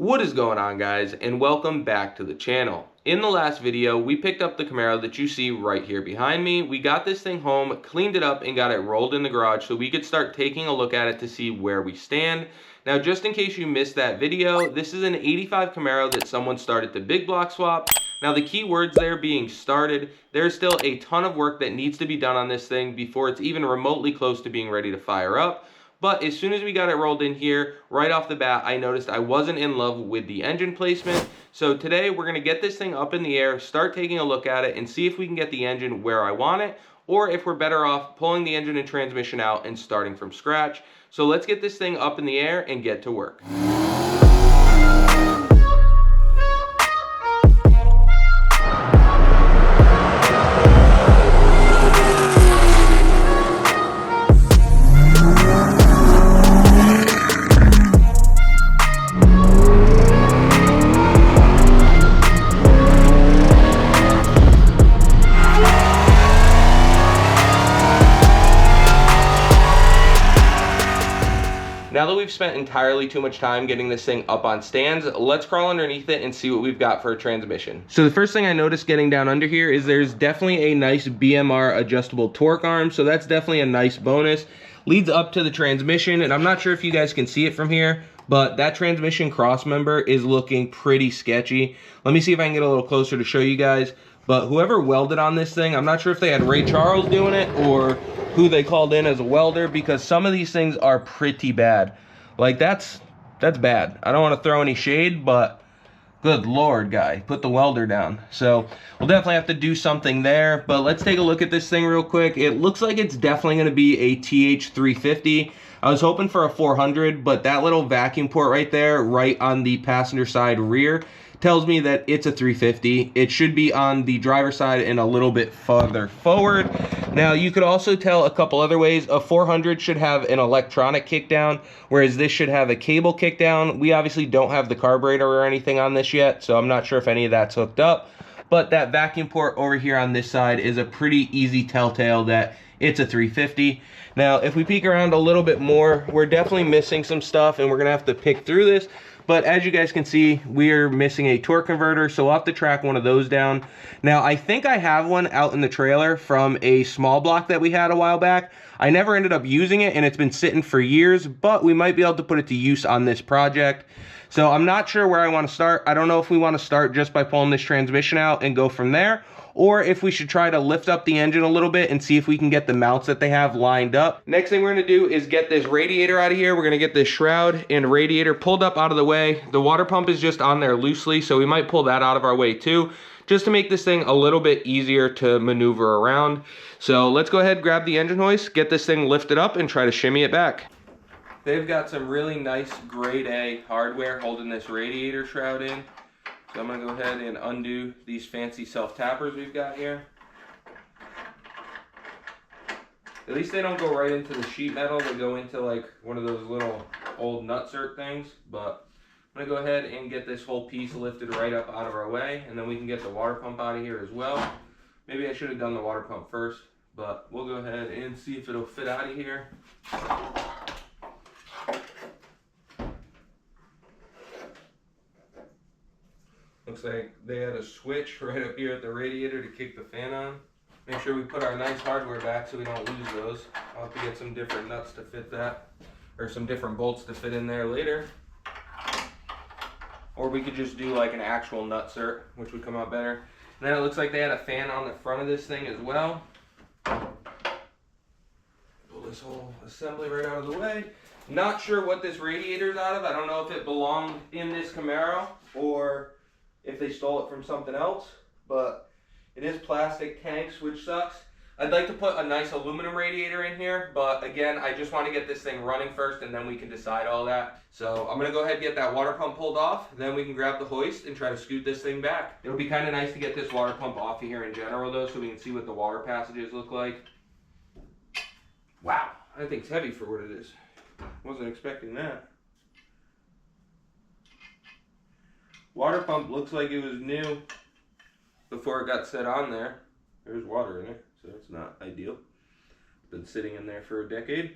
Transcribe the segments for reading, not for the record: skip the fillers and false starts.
What is going on, guys, and welcome back to the channel. In the last video, we picked up the Camaro that you see right here behind me. We got this thing home, cleaned it up, and got it rolled in the garage so we could start taking a look at it to see where we stand. Now, just in case you missed that video, this is an 85 Camaro that someone started the big block swap. Now, the key words there being started, there's still a ton of work that needs to be done on this thing before it's even remotely close to being ready to fire up. But as soon as we got it rolled in here, right off the bat, I noticed I wasn't in love with the engine placement. So today we're gonna get this thing up in the air, start taking a look at it, and see if we can get the engine where I want it, or if we're better off pulling the engine and transmission out and starting from scratch. So let's get this thing up in the air and get to work. Now that we've spent entirely too much time getting this thing up on stands, let's crawl underneath it and see what we've got for a transmission. So the first thing I noticed getting down under here is there's definitely a nice BMR adjustable torque arm, so that's definitely a nice bonus. Leads up to the transmission, and I'm not sure if you guys can see it from here, but that transmission cross member is looking pretty sketchy. Let me see if I can get a little closer to show you guys. But whoever welded on this thing, I'm not sure if they had Ray Charles doing it or who they called in as a welder, because some of these things are pretty bad. Like that's bad. I don't want to throw any shade, but good Lord, guy, put the welder down. So we'll definitely have to do something there, but let's take a look at this thing real quick. It looks like it's definitely going to be a TH350. I was hoping for a 400, but that little vacuum port right there, right on the passenger side rear, tells me that it's a 350. It should be on the driver's side and a little bit farther forward. Now, you could also tell a couple other ways. A 400 should have an electronic kickdown, whereas this should have a cable kickdown. We obviously don't have the carburetor or anything on this yet, so I'm not sure if any of that's hooked up. But that vacuum port over here on this side is a pretty easy telltale that it's a 350. Now, if we peek around a little bit more, we're definitely missing some stuff, and we're gonna have to pick through this. But as you guys can see, we're missing a torque converter, so we'll have to track one of those down. Now, I think I have one out in the trailer from a small block that we had a while back. I never ended up using it, and it's been sitting for years, but we might be able to put it to use on this project. So I'm not sure where I want to start. I don't know if we want to start just by pulling this transmission out and go from there, or if we should try to lift up the engine a little bit and see if we can get the mounts that they have lined up. Next thing we're gonna do is get this radiator out of here. We're gonna get this shroud and radiator pulled up out of the way. The water pump is just on there loosely, so we might pull that out of our way too, just to make this thing a little bit easier to maneuver around. So let's go ahead, grab the engine hoist, get this thing lifted up and try to shimmy it back. They've got some really nice grade A hardware holding this radiator shroud in. So I'm gonna go ahead and undo these fancy self-tappers we've got here. At least they don't go right into the sheet metal, they go into like one of those little old nutsert things. But I'm gonna go ahead and get this whole piece lifted right up out of our way, and then we can get the water pump out of here as well. Maybe I should have done the water pump first, but we'll go ahead and see if it'll fit out of here. Looks like they had a switch right up here at the radiator to kick the fan on. Make sure we put our nice hardware back so we don't lose those. I'll have to get some different nuts to fit that, or some different bolts to fit in there later. Or we could just do like an actual nutsert, which would come out better. And then it looks like they had a fan on the front of this thing as well. Pull this whole assembly right out of the way. Not sure what this radiator's out of. I don't know if it belonged in this Camaro or if they stole it from something else, but it is plastic tanks, which sucks. I'd like to put a nice aluminum radiator in here, but again, I just want to get this thing running first and then we can decide all that. So I'm gonna go ahead and get that water pump pulled off, then we can grab the hoist and try to scoot this thing back. It'll be kind of nice to get this water pump off of here in general though, so we can see what the water passages look like. Wow, I think it's heavy for what it is. Wasn't expecting that. Water pump looks like it was new before it got set on there. There's water in it, so it's not ideal. Been sitting in there for a decade.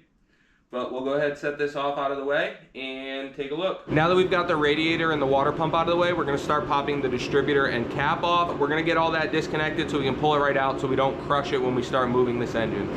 But we'll go ahead and set this off out of the way and take a look. Now that we've got the radiator and the water pump out of the way, we're gonna start popping the distributor and cap off. We're gonna get all that disconnected so we can pull it right out so we don't crush it when we start moving this engine.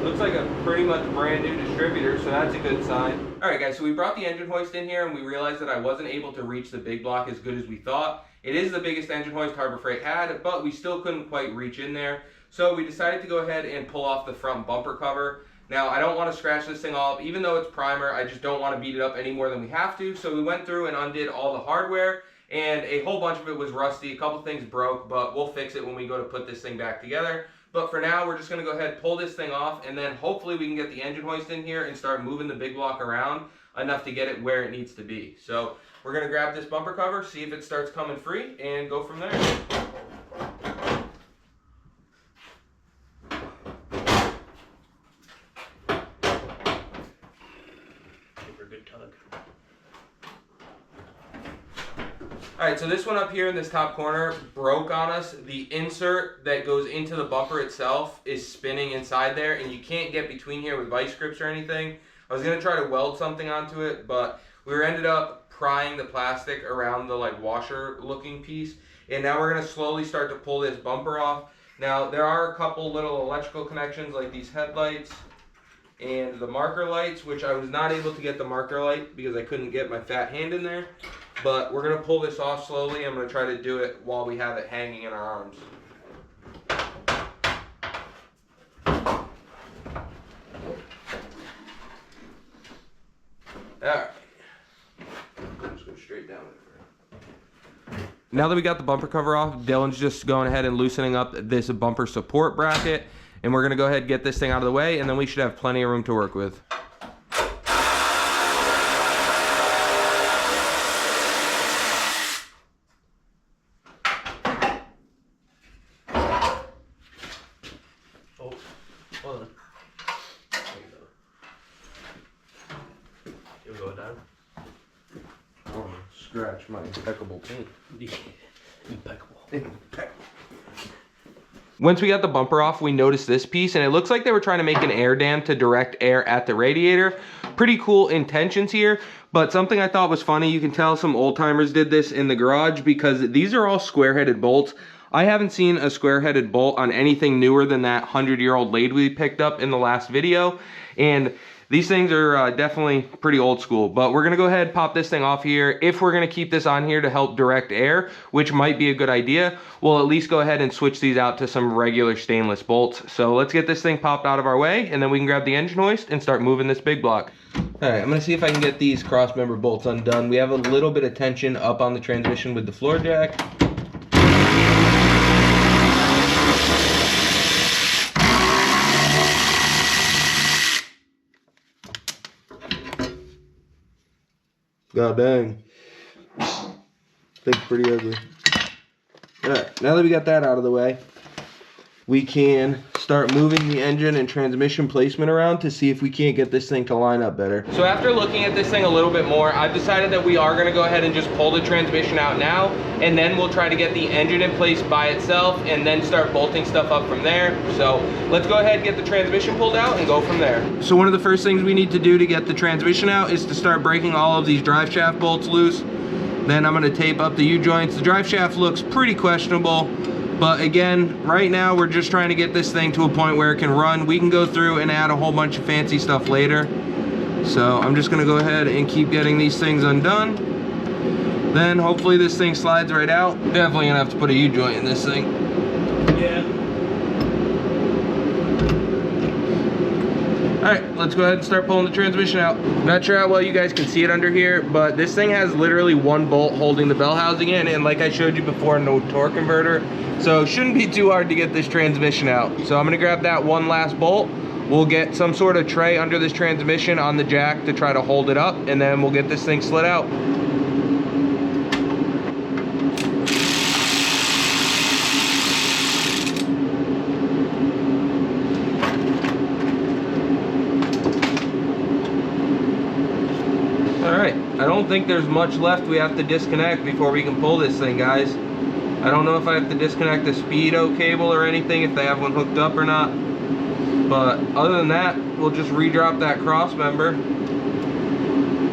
Looks like a pretty much brand new distributor, so that's a good sign. All right guys, so we brought the engine hoist in here and we realized that I wasn't able to reach the big block as good as we thought. It is the biggest engine hoist Harbor Freight had, but we still couldn't quite reach in there. So we decided to go ahead and pull off the front bumper cover. Now I don't want to scratch this thing off, even though it's primer, I just don't want to beat it up any more than we have to. So we went through and undid all the hardware, and a whole bunch of it was rusty. A couple things broke, but we'll fix it when we go to put this thing back together. But for now, we're just gonna go ahead, pull this thing off, and then hopefully we can get the engine hoist in here and start moving the big block around enough to get it where it needs to be. So we're gonna grab this bumper cover, see if it starts coming free, and go from there. Give her a good tug. All right, so this one up here in this top corner broke on us. The insert that goes into the bumper itself is spinning inside there, and you can't get between here with vice grips or anything. I was gonna try to weld something onto it, but we ended up prying the plastic around the like washer looking piece, and now we're gonna slowly start to pull this bumper off. Now there are a couple little electrical connections like these headlights and the marker lights, which I was not able to get the marker light because I couldn't get my fat hand in there. But we're gonna pull this off slowly. I'm gonna try to do it while we have it hanging in our arms. Alright. Just go straight down with it. Now that we got the bumper cover off, Dylan's just going ahead and loosening up this bumper support bracket. And we're gonna go ahead and get this thing out of the way, and then we should have plenty of room to work with. Hold on. There you go. You'll go down. Oh, scratch my impeccable paint. Impeccable. Impeccable. Once we got the bumper off, we noticed this piece, and it looks like they were trying to make an air dam to direct air at the radiator. Pretty cool intentions here, but something I thought was funny, you can tell some old timers did this in the garage because these are all square-headed bolts. I haven't seen a square-headed bolt on anything newer than that 100-year-old lathe we picked up in the last video, and these things are definitely pretty old school. But we're gonna go ahead and pop this thing off here. If we're gonna keep this on here to help direct air, which might be a good idea, we'll at least go ahead and switch these out to some regular stainless bolts. So let's get this thing popped out of our way, and then we can grab the engine hoist and start moving this big block. All right, I'm gonna see if I can get these cross member bolts undone. We have a little bit of tension up on the transmission with the floor jack. God dang. Thing's pretty ugly. Alright, now that we got that out of the way, we can start moving the engine and transmission placement around to see if we can't get this thing to line up better. So after looking at this thing a little bit more, I've decided that we are going to go ahead and just pull the transmission out now, and then we'll try to get the engine in place by itself and then start bolting stuff up from there. So let's go ahead and get the transmission pulled out and go from there. So one of the first things we need to do to get the transmission out is to start breaking all of these drive shaft bolts loose. Then I'm going to tape up the U-joints. The drive shaft looks pretty questionable, but again, right now we're just trying to get this thing to a point where it can run. We can go through and add a whole bunch of fancy stuff later. So I'm just gonna go ahead and keep getting these things undone. Then hopefully this thing slides right out. Definitely gonna have to put a U-joint in this thing. Yeah. Alright, let's go ahead and start pulling the transmission out. Not sure how well you guys can see it under here, but this thing has literally one bolt holding the bell housing in, and like I showed you before, no torque converter. So it shouldn't be too hard to get this transmission out. So I'm gonna grab that one last bolt. We'll get some sort of tray under this transmission on the jack to try to hold it up, and then we'll get this thing slid out. think there's much left we have to disconnect before we can pull this thing, guys. I don't know if I have to disconnect the speedo cable or anything, if they have one hooked up or not. But other than that, we'll just re-drop that cross member.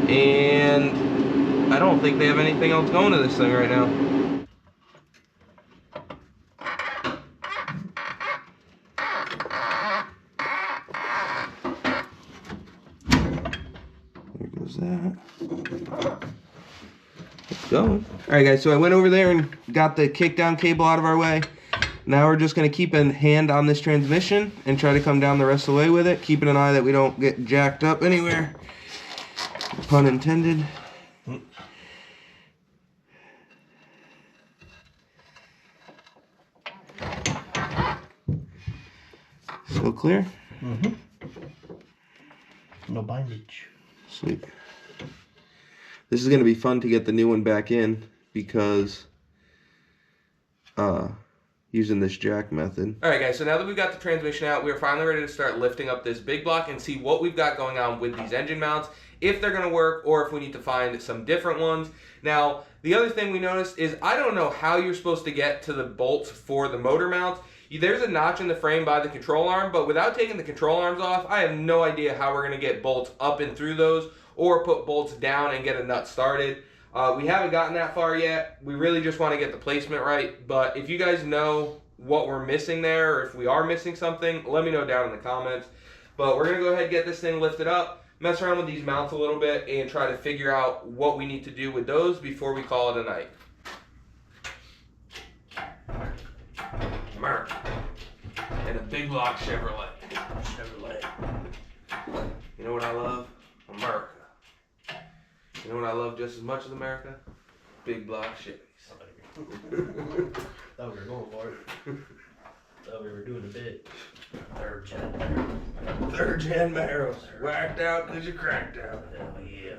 And I don't think they have anything else going to this thing right now. There goes that. It's going. Alright guys, so I went over there and got the kickdown cable out of our way. Now we're just going to keep a hand on this transmission and try to come down the rest of the way with it, keeping an eye that we don't get jacked up anywhere. Pun intended. Still clear? Mm-hmm. No bindage. Sweet. This is going to be fun to get the new one back in because using this jack method. Alright guys, so now that we've got the transmission out, we're finally ready to start lifting up this big block and see what we've got going on with these engine mounts, if they're going to work or if we need to find some different ones. Now, the other thing we noticed is I don't know how you're supposed to get to the bolts for the motor mounts. There's a notch in the frame by the control arm, but without taking the control arms off, I have no idea how we're going to get bolts up and through those or put bolts down and get a nut started. We haven't gotten that far yet. We really just want to get the placement right, but if you guys know what we're missing there or if we are missing something, let me know down in the comments. But we're going to go ahead and get this thing lifted up, mess around with these mounts a little bit, and try to figure out what we need to do with those before we call it a night. America. And a big block Chevrolet. You know what I love? America. You know what I love just as much as America? Big block Chevys. Thought we were going for it. Thought we were doing a bit. Third gen Camaro. Third gen Camaros. Whacked out because you cracked out. Hell yeah.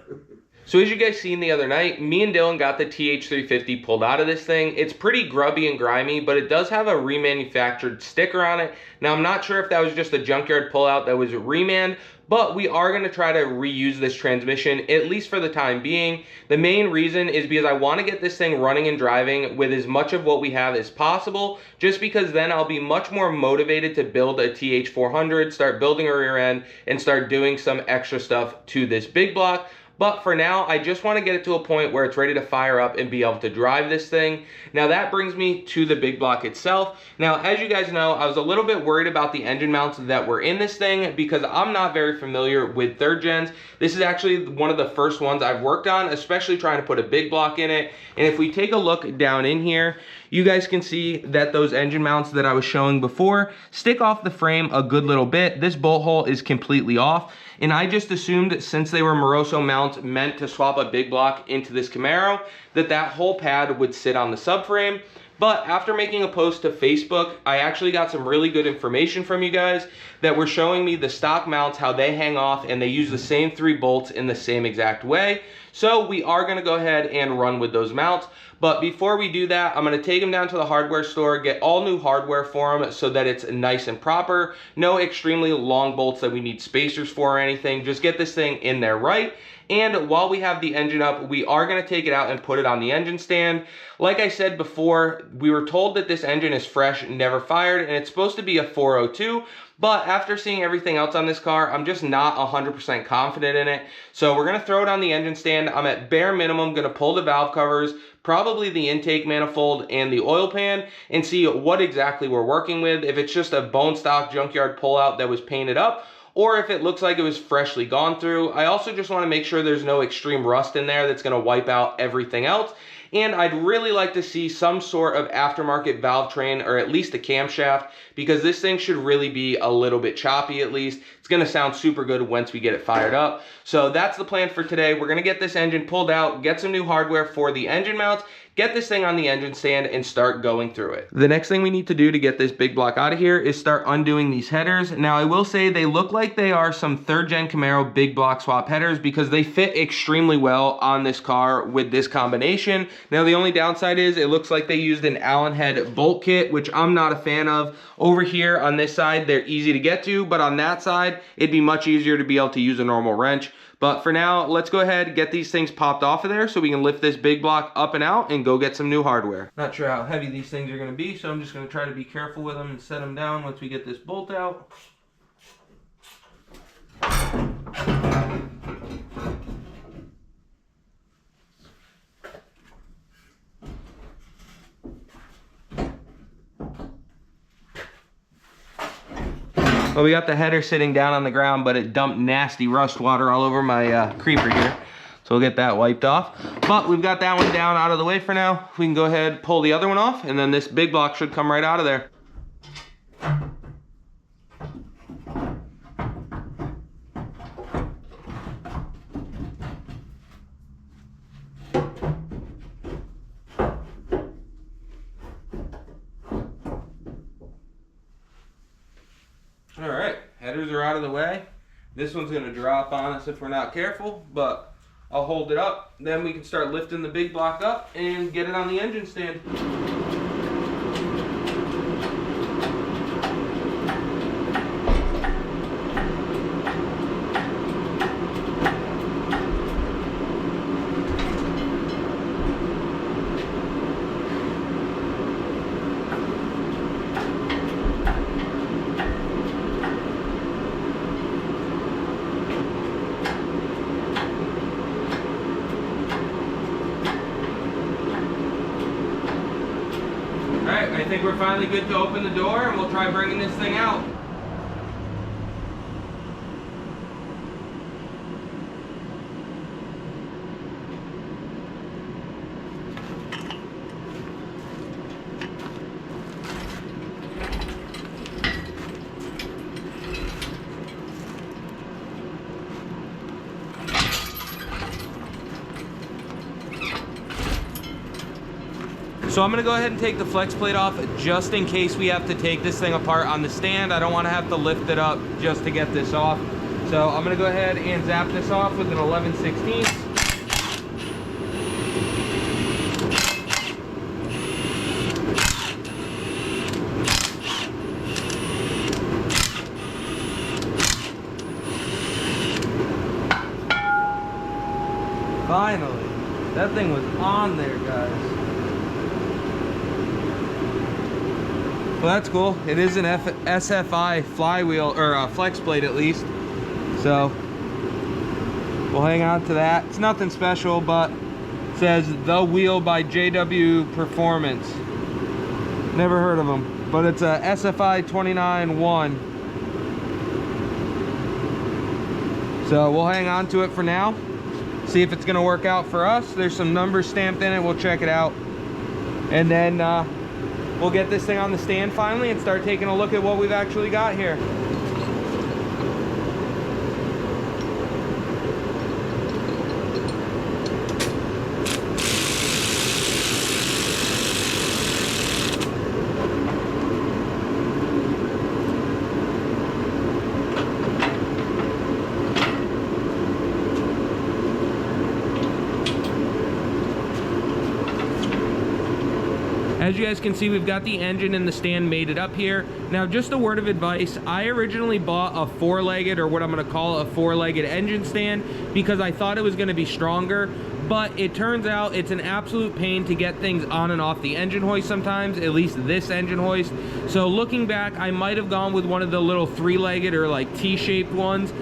So as you guys seen the other night, me and Dylan got the TH350 pulled out of this thing. It's pretty grubby and grimy, but it does have a remanufactured sticker on it. Now I'm not sure if that was just a junkyard pullout that was reman, but we are going to try to reuse this transmission, at least for the time being. The main reason is because I want to get this thing running and driving with as much of what we have as possible, just because then I'll be much more motivated to build a TH400, start building a rear end, and start doing some extra stuff to this big block. But for now, I just want to get it to a point where it's ready to fire up and be able to drive this thing. Now that brings me to the big block itself. Now, as you guys know, I was a little bit worried about the engine mounts that were in this thing because I'm not very familiar with third gens. This is actually one of the first ones I've worked on, especially trying to put a big block in it. And if we take a look down in here, you guys can see that those engine mounts that I was showing before stick off the frame a good little bit. This bolt hole is completely off. And I just assumed, since they were Moroso mounts meant to swap a big block into this Camaro, that whole pad would sit on the subframe. But after making a post to Facebook, I actually got some really good information from you guys that were showing me the stock mounts, how they hang off, and they use the same 3 bolts in the same exact way. So we are going to go ahead and run with those mounts. But before we do that, I'm going to take them down to the hardware store, get all new hardware for them so that it's nice and proper. No extremely long bolts that we need spacers for or anything. Just get this thing in there right. And while we have the engine up, we are going to take it out and put it on the engine stand. Like I said before, we were told that this engine is fresh, never fired, and it's supposed to be a 402. But after seeing everything else on this car, I'm just not 100% confident in it. So we're going to throw it on the engine stand. I'm at bare minimum going to pull the valve covers, probably the intake manifold and the oil pan, and see what exactly we're working with. If it's just a bone stock junkyard pullout that was painted up, or if it looks like it was freshly gone through. I also just want to make sure there's no extreme rust in there that's going to wipe out everything else. And I'd really like to see some sort of aftermarket valve train, or at least a camshaft, because this thing should really be a little bit choppy at least. It's going to sound super good once we get it fired up. So that's the plan for today. We're going to get this engine pulled out, get some new hardware for the engine mounts, get this thing on the engine stand, and start going through it. The next thing we need to do to get this big block out of here is start undoing these headers. Now I will say they look like they are some 3rd gen Camaro big block swap headers because they fit extremely well on this car with this combination. Now the only downside is it looks like they used an Allen head bolt kit, which I'm not a fan of. Over here on this side, they're easy to get to, but on that side, it'd be much easier to be able to use a normal wrench. But for now, let's go ahead and get these things popped off of there so we can lift this big block up and out and go get some new hardware. Not sure how heavy these things are going to be, so I'm just going to try to be careful with them and set them down once we get this bolt out. Well, we got the header sitting down on the ground, but it dumped nasty rust water all over my creeper here. So we'll get that wiped off. But we've got that one down out of the way for now. We can go ahead, pull the other one off, and then this big block should come right out of there. All right, headers are out of the way. This one's gonna drop on us if we're not careful, but I'll hold it up. Then we can start lifting the big block up and get it on the engine stand. I think we're finally good to open the door, and we'll try bringing this thing out. So I'm gonna go ahead and take the flex plate off just in case we have to take this thing apart on the stand. I don't wanna have to lift it up just to get this off. So I'm gonna go ahead and zap this off with an 11/16. Finally, that thing was on there, guys. Well, that's cool. It is an SFI flywheel, or a flex plate at least. So we'll hang on to that. It's nothing special, but it says The Wheel by JW Performance. Never heard of them, but it's a SFI 29-1. So we'll hang on to it for now. See if it's gonna work out for us. There's some numbers stamped in it. We'll check it out. And then we'll get this thing on the stand finally and start taking a look at what we've actually got here. As you guys can see, we've got the engine and the stand mated up here. Now, just a word of advice, I originally bought a four-legged, or what I'm gonna call a four-legged engine stand, because I thought it was gonna be stronger, but it turns out it's an absolute pain to get things on and off the engine hoist sometimes, at least this engine hoist. So looking back, I might have gone with one of the little three-legged or like T-shaped ones.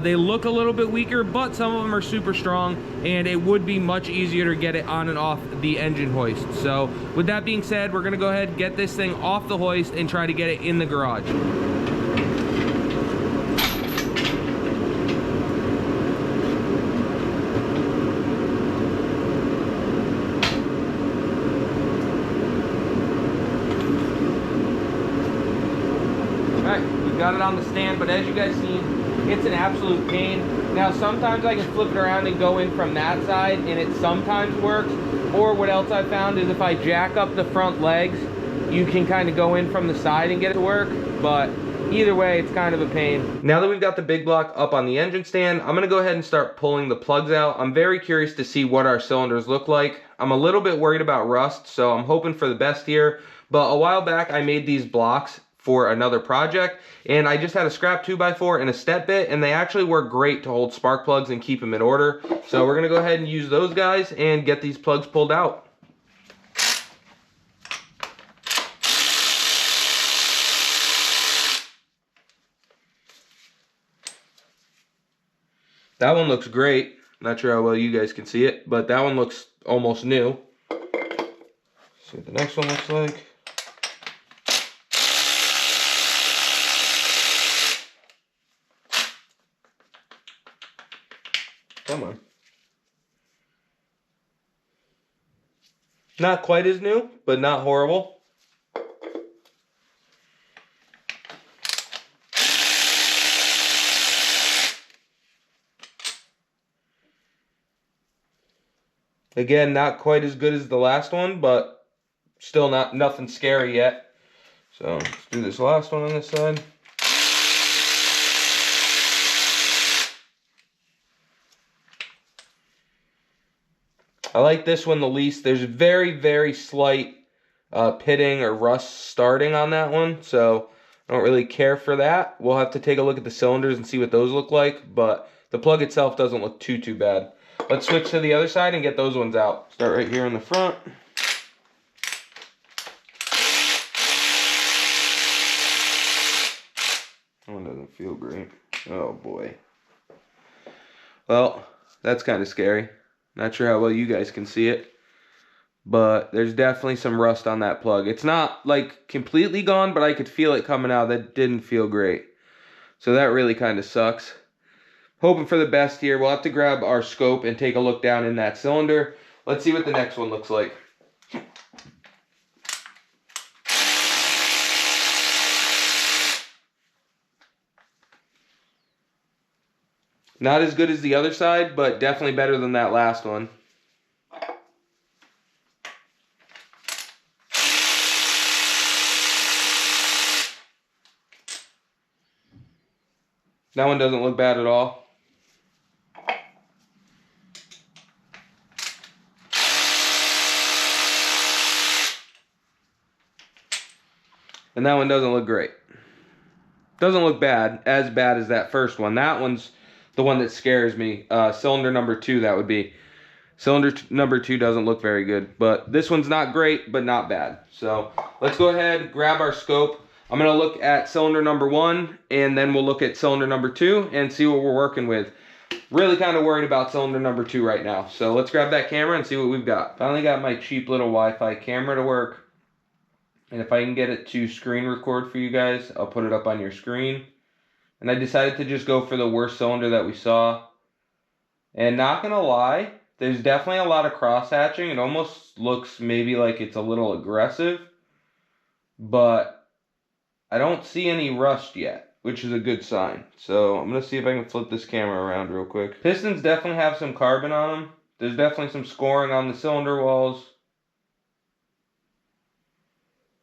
They look a little bit weaker, but some of them are super strong, and it would be much easier to get it on and off the engine hoist. So with that being said, we're gonna go ahead and get this thing off the hoist and try to get it in the garage. Got it on the stand, but as you guys see, it's an absolute pain. Now, sometimes I can flip it around and go in from that side, and it sometimes works. Or what else I've found is if I jack up the front legs, you can kind of go in from the side and get it to work. But either way, it's kind of a pain. Now that we've got the big block up on the engine stand, I'm gonna go ahead and start pulling the plugs out. I'm very curious to see what our cylinders look like. I'm a little bit worried about rust, so I'm hoping for the best here. But a while back, I made these blocks for another project, and I just had a scrap 2x4 and a step bit, and they actually work great to hold spark plugs and keep them in order. So we're gonna go ahead and use those guys and get these plugs pulled out. That one looks great. Not sure how well you guys can see it, but that one looks almost new. See what the next one looks like. Come on. Not quite as new, but not horrible. Again, not quite as good as the last one, but still nothing scary yet. So let's do this last one on this side. I like this one the least. There's very, very slight pitting or rust starting on that one, so I don't really care for that. We'll have to take a look at the cylinders and see what those look like, but the plug itself doesn't look too bad. Let's switch to the other side and get those ones out. Start right here in the front. That one doesn't feel great. Oh boy. Well, that's kind of scary. Not sure how well you guys can see it, but there's definitely some rust on that plug. It's not like completely gone, but I could feel it coming out. That didn't feel great. So that really kind of sucks. Hoping for the best here. We'll have to grab our scope and take a look down in that cylinder. Let's see what the next one looks like. Not as good as the other side, but definitely better than that last one. That one doesn't look bad at all. And that one doesn't look great. Doesn't look bad as that first one. That one's the one that scares me. Cylinder number 2, that would be. Cylinder number 2 doesn't look very good, but this one's not great, but not bad. So let's go ahead, grab our scope. I'm gonna look at cylinder number 1, and then we'll look at cylinder number 2 and see what we're working with. Really kind of worried about cylinder number 2 right now. So let's grab that camera and see what we've got. Finally got my cheap little Wi-Fi camera to work. And if I can get it to screen record for you guys, I'll put it up on your screen. And I decided to just go for the worst cylinder that we saw. And not gonna lie, there's definitely a lot of cross hatching. It almost looks maybe like it's a little aggressive. But I don't see any rust yet, which is a good sign. So I'm gonna see if I can flip this camera around real quick. Pistons definitely have some carbon on them. There's definitely some scoring on the cylinder walls.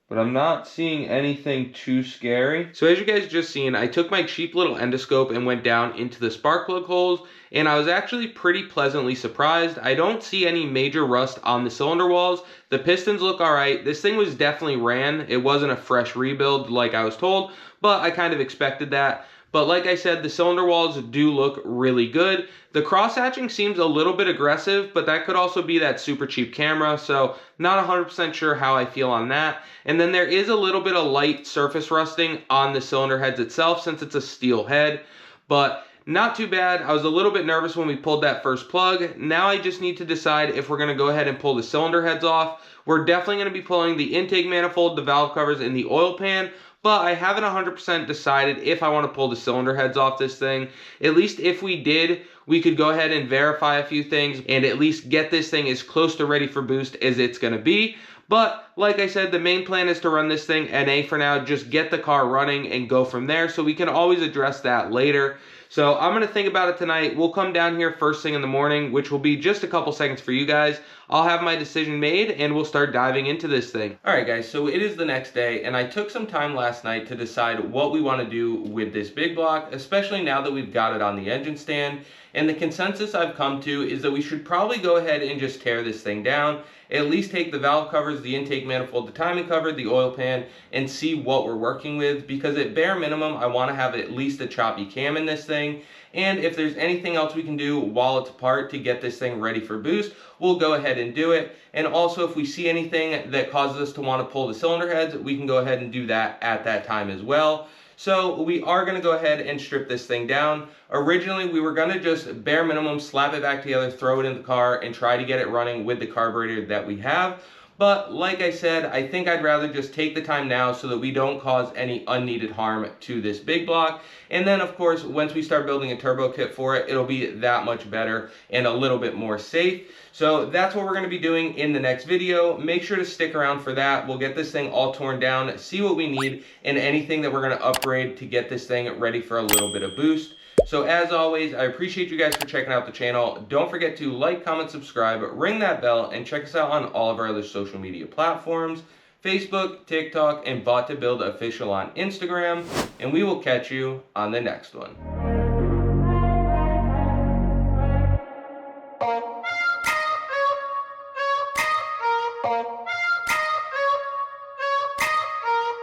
But I'm not seeing anything too scary. So as you guys just seen, I took my cheap little endoscope and went down into the spark plug holes, and I was actually pretty pleasantly surprised. I don't see any major rust on the cylinder walls. The pistons look all right. This thing was definitely ran. It wasn't a fresh rebuild like I was told, but I kind of expected that. But like I said, the cylinder walls do look really good. The cross hatching seems a little bit aggressive, but that could also be that super cheap camera, so not 100% sure how I feel on that. And then there is a little bit of light surface rusting on the cylinder heads itself since it's a steel head, but not too bad. I was a little bit nervous when we pulled that first plug. Now I just need to decide if we're going to go ahead and pull the cylinder heads off. We're definitely going to be pulling the intake manifold, the valve covers, and the oil pan, but I haven't 100% decided if I want to pull the cylinder heads off this thing. At least if we did, we could go ahead and verify a few things and at least get this thing as close to ready for boost as it's going to be. But like I said, the main plan is to run this thing NA for now, just get the car running and go from there, so we can always address that later. So I'm going to think about it tonight. We'll come down here first thing in the morning, which will be just a couple seconds for you guys. I'll have my decision made and we'll start diving into this thing. Alright guys, so it is the next day and I took some time last night to decide what we want to do with this big block, especially now that we've got it on the engine stand. And the consensus I've come to is that we should probably go ahead and just tear this thing down, at least take the valve covers, the intake manifold, the timing cover, the oil pan, and see what we're working with, because at bare minimum, I want to have at least a choppy cam in this thing. And if there's anything else we can do while it's apart to get this thing ready for boost, we'll go ahead and do it. And also, if we see anything that causes us to want to pull the cylinder heads, we can go ahead and do that at that time as well. So we are going to go ahead and strip this thing down. Originally, we were going to just bare minimum slap it back together, throw it in the car, and try to get it running with the carburetor that we have. But like I said, I think I'd rather just take the time now so that we don't cause any unneeded harm to this big block. And then, of course, once we start building a turbo kit for it, it'll be that much better and a little bit more safe. So that's what we're going to be doing in the next video. Make sure to stick around for that. We'll get this thing all torn down, see what we need, and anything that we're going to upgrade to get this thing ready for a little bit of boost. So as always, I appreciate you guys for checking out the channel. Don't forget to like, comment, subscribe, ring that bell, and check us out on all of our other social media platforms: Facebook, TikTok, and Bought to Build Official on Instagram. And we will catch you on the next one.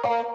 Bye.